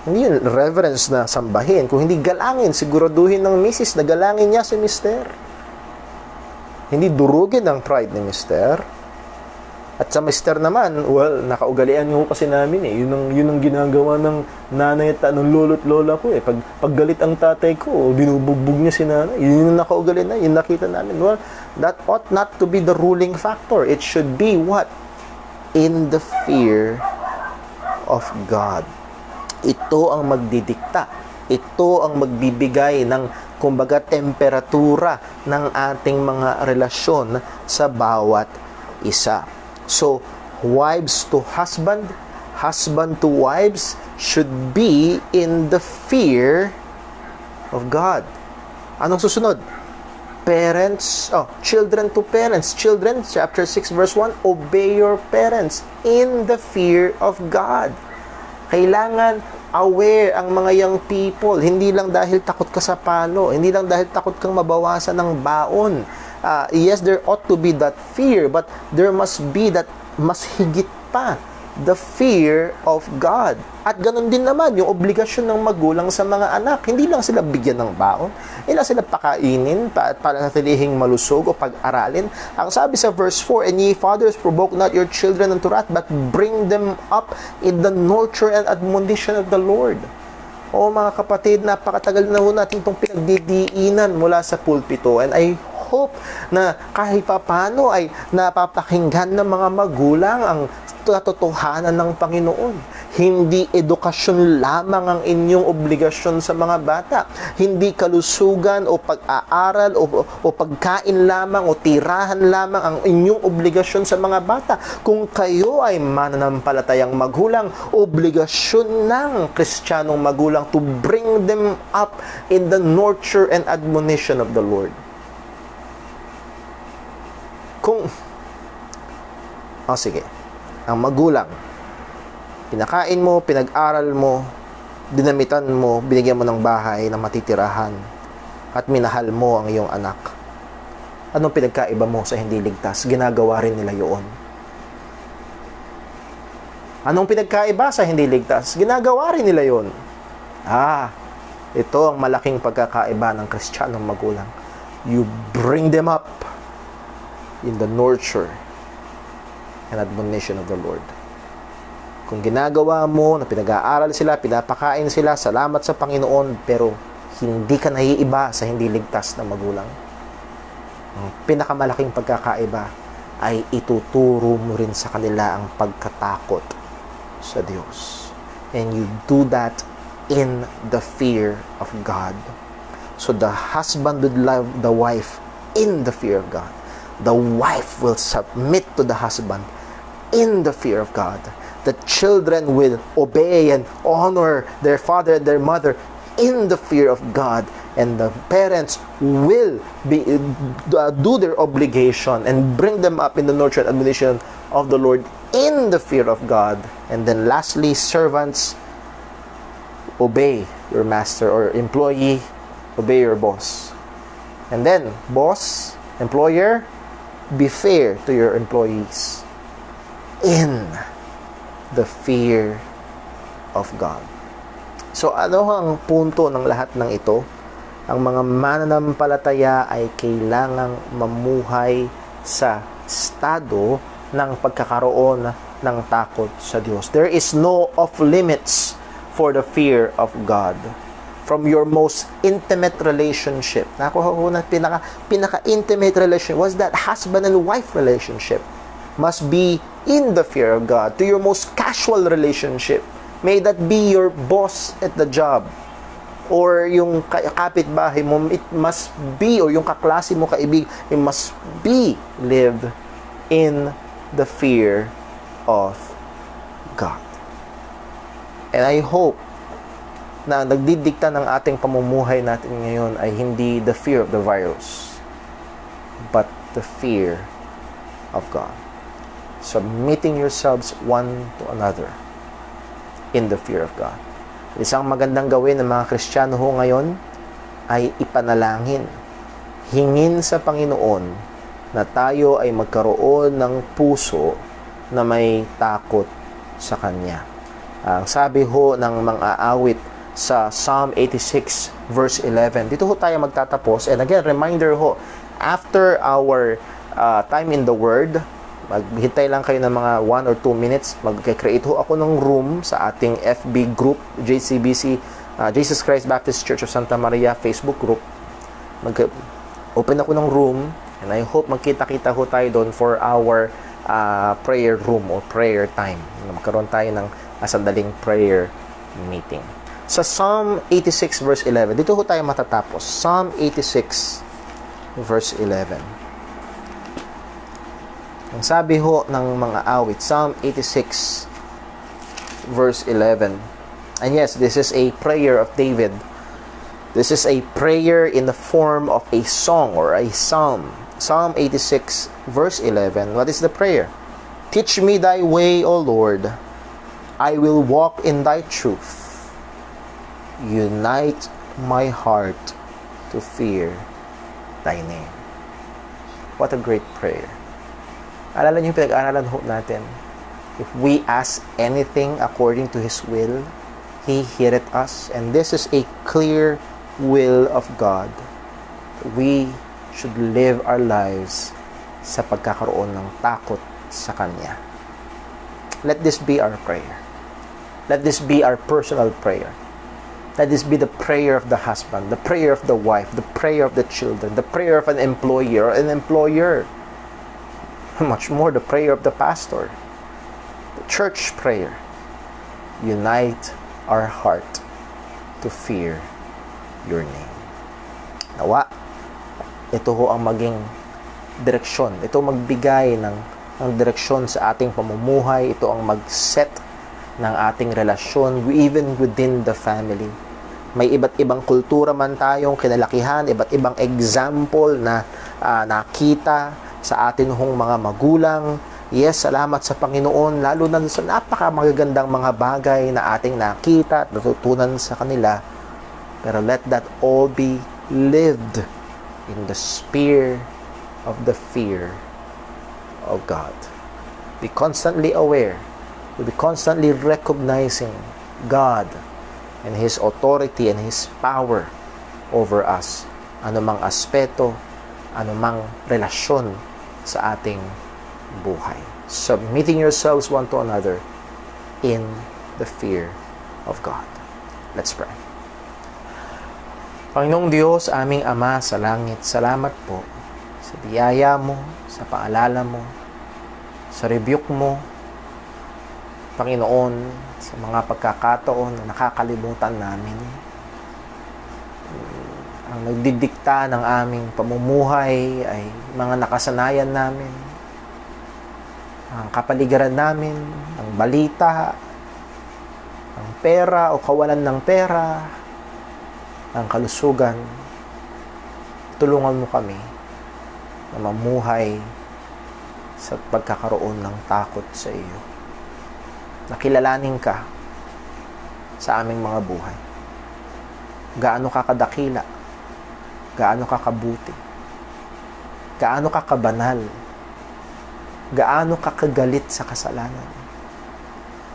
Hindi yun reverence na sambahin, kung hindi galangin, siguraduhin ng misis na galangin niya si mister. Hindi durugin ang pride ni mister. At sa mister naman, well, nakaugalian ko kasi namin eh. Yun ang ginagawa ng nanay at ng lolo at lola ko eh. Pag galit ang tatay ko, binubugbog niya si nanay. Yun yung nakaugalian na, yun nakita namin. Well, that ought not to be the ruling factor. It should be what? In the fear of God. Ito ang magdidikta. Ito ang magbibigay ng, kumbaga, temperatura ng ating mga relasyon sa bawat isa. So, wives to husband, husband to wives should be in the fear of God. Anong susunod? Children to parents. Children, chapter 6, verse 1, obey your parents in the fear of God. Kailangan aware ang mga young people, hindi lang dahil takot ka sa palo, hindi lang dahil takot kang mabawasan ng baon. Yes, there ought to be that fear, but there must be that mas higit pa, the fear of God. At ganun din naman yung obligasyon ng magulang sa mga anak. Hindi lang sila bigyan ng baon, hindi lang sila pakainin para natilihing malusog o pag-aralin. Ang sabi sa verse 4, and ye fathers, provoke not your children unto wrath, but bring them up in the nurture and admonition of the Lord. O mga kapatid, napakatagal na ho natin itong pinagdidiinan mula sa pulpito, and I hope na kahit paano ay napapakinggan ng mga magulang ang katotohanan ng Panginoon. Hindi edukasyon lamang ang inyong obligasyon sa mga bata. Hindi kalusugan o pag-aaral o pagkain lamang o tirahan lamang ang inyong obligasyon sa mga bata. Kung kayo ay mananampalatayang magulang, obligasyon ng Kristiyanong magulang to bring them up in the nurture and admonition of the Lord. Sige. Ang magulang, pinakain mo, pinag-aral mo, dinamitan mo, binigyan mo ng bahay na matitirahan, at minahal mo ang iyong anak. Anong pinagkaiba mo sa hindi ligtas? Ginagawa rin nila yun. Anong pinagkaiba sa hindi ligtas? Ginagawa rin nila yun. Ito ang malaking pagkakaiba ng Kristiyanong magulang. You bring them up in the nurture and admonition of the Lord. Kung ginagawa mo na pinag-aaral sila, pinapakain sila, salamat sa Panginoon, pero hindi ka naiiba sa hindi ligtas na magulang. Ang pinakamalaking pagkakaiba ay ituturo mo rin sa kanila ang pagkatakot sa Diyos. And you do that in the fear of God. So the husband would love the wife in the fear of God. The wife will submit to the husband in the fear of God. The children will obey and honor their father and their mother in the fear of God. And the parents will do their obligation and bring them up in the nurture and admonition of the Lord in the fear of God. And then lastly, servants, obey your master, or employee, obey your boss. And then, boss, employer, be fair to your employees in the fear of God. So, ano ang punto ng lahat ng ito? Ang mga mananampalataya ay kailangang mamuhay sa estado ng pagkakaroon ng takot sa Diyos. There is no off-limits for the fear of God. From your most intimate relationship. Pinaka-intimate relationship was that husband and wife relationship. Must be in the fear of God, to your most casual relationship. May that be your boss at the job, or yung kapitbahay mo, it must be, or yung kaklase mo, kaibig, it must be lived in the fear of God. And I hope na nagdidikta ng ating pamumuhay natin ngayon ay hindi the fear of the virus, but the fear of God. Submitting yourselves one to another in the fear of God. Isang magandang gawin ng mga Kristiyano ho ngayon ay ipanalangin. Hingin sa Panginoon na tayo ay magkaroon ng puso na may takot sa Kanya. Ang sabi ho ng mga awit sa Psalm 86 verse 11, dito ho tayo magtatapos. And again, reminder ho, after our time in the Word, maghintay lang kayo ng mga 1 or 2 minutes. Mag-create ho ako ng room sa ating FB group, JCBC, Jesus Christ Baptist Church of Santa Maria Facebook group. Mag-open ako ng room, and I hope magkita-kita ho tayo doon for our prayer room or prayer time. Magkaroon tayo ng sandaling prayer meeting. Sa Psalm 86 verse 11, dito ho tayo matatapos. Psalm 86 verse 11. Ang sabi ho ng mga awit, Psalm 86 verse 11. And yes, this is a prayer of David. This is a prayer in the form of a song or a psalm. Psalm 86 verse 11. What is the prayer? Teach me thy way, O Lord. I will walk in thy truth. Unite my heart to fear thy name. What a great prayer. Alala niyo yung pinag-aaralan ho natin. If we ask anything according to His will, He heareth us. And this is a clear will of God. We should live our lives sa pagkakaroon ng takot sa Kanya. Let this be our prayer. Let this be our personal prayer. Let this be the prayer of the husband, the prayer of the wife, the prayer of the children, the prayer of an employer or an employer. Much more, the prayer of the pastor. The church prayer. Unite our heart to fear your name. Nawa, ito ho ang maging direksyon. Ito magbigay ng direksyon sa ating pamumuhay. Ito ang mag-set ng ating relasyon even within the family. May iba't ibang kultura man tayong kinalakihan, iba't ibang example na nakita sa atin hong mga magulang. Yes, salamat sa Panginoon, lalo na sa napakamagagandang mga bagay na ating nakita at natutunan sa kanila. Pero let that all be lived in the spirit of the fear of God. Be constantly aware. We'll be constantly recognizing God and His authority and His power over us. Anumang aspeto, anumang relasyon sa ating buhay. Submitting yourselves one to another in the fear of God. Let's pray. Panginoong Diyos, aming Ama sa langit, salamat po sa biyaya mo, sa paalala mo, sa rebuke mo, Panginoon, sa mga pagkakataon na nakakalimutan namin. Ang nagdidikta ng aming pamumuhay ay mga nakasanayan namin, ang kapaligiran namin, ang balita, ang pera o kawalan ng pera, ang kalusugan. Tulungan mo kami na mamuhay sa pagkakaroon ng takot sa iyo. Nakilalanin ka sa aming mga buhay. Gaano ka kadakila, gaano ka kabuti, gaano ka kabanal, gaano ka kagalit sa kasalanan.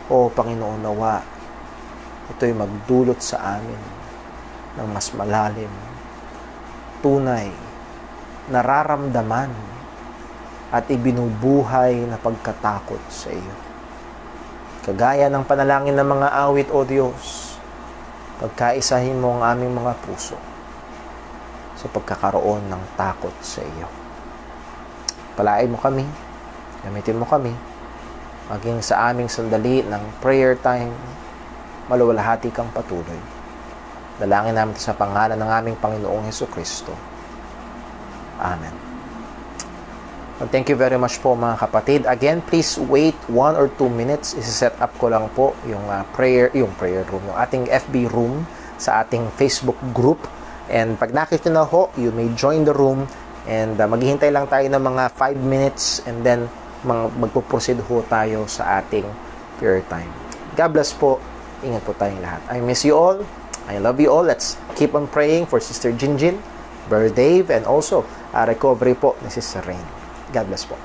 O Panginoon, nawa, ito'y magdulot sa amin ng mas malalim, tunay, nararamdaman at ibinubuhay na pagkatakot sa iyo. Kagaya ng panalangin ng mga awit, O Diyos, pagkaisahin mo ang aming mga puso sa pagkakaroon ng takot sa iyo. Palain mo kami, gamitin mo kami maging sa aming sandali ng prayer time, maluwalhati kang patuloy. Dalangin namin sa pangalan ng aming Panginoong Hesukristo. Amen. Well, thank you very much po mga kapatid. Again, please wait 1 or 2 minutes. Isi-set up ko lang po yung prayer room, yung ating FB room sa ating Facebook group. And pag nakita na ho, you may join the room and maghihintay lang tayo ng mga 5 minutes and then magpo-proceed ho tayo sa ating prayer time. God bless po. Ingat po tayong lahat. I miss you all. I love you all. Let's keep on praying for Sister Jinjin, Brother Dave, and also recovery po ni Sister Rain. God bless po.